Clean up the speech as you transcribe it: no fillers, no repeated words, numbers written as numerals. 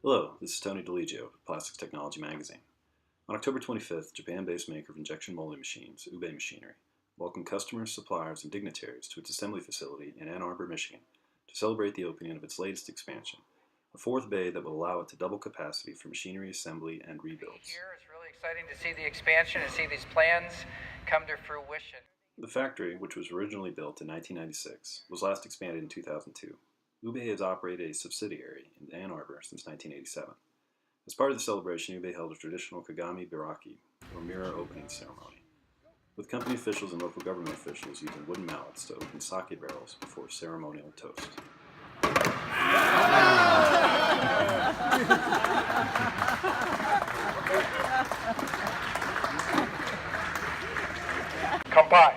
Hello, this is Tony DeLigio of Plastics Technology Magazine. On October 25th, Japan-based maker of injection molding machines, UBE Machinery, welcomed customers, suppliers, and dignitaries to its assembly facility in Ann Arbor, Michigan, to celebrate the opening of its latest expansion, a fourth bay that will allow it to double capacity for machinery assembly and rebuilds. Here, it's really exciting to see the expansion and see these plans come to fruition. The factory, which was originally built in 1996, was last expanded in 2002. UBE has operated a subsidiary in Ann Arbor since 1987. As part of the celebration, UBE held a traditional Kagami Biraki, or mirror opening ceremony, with company officials and local government officials using wooden mallets to open sake barrels before ceremonial toast. Kanpai.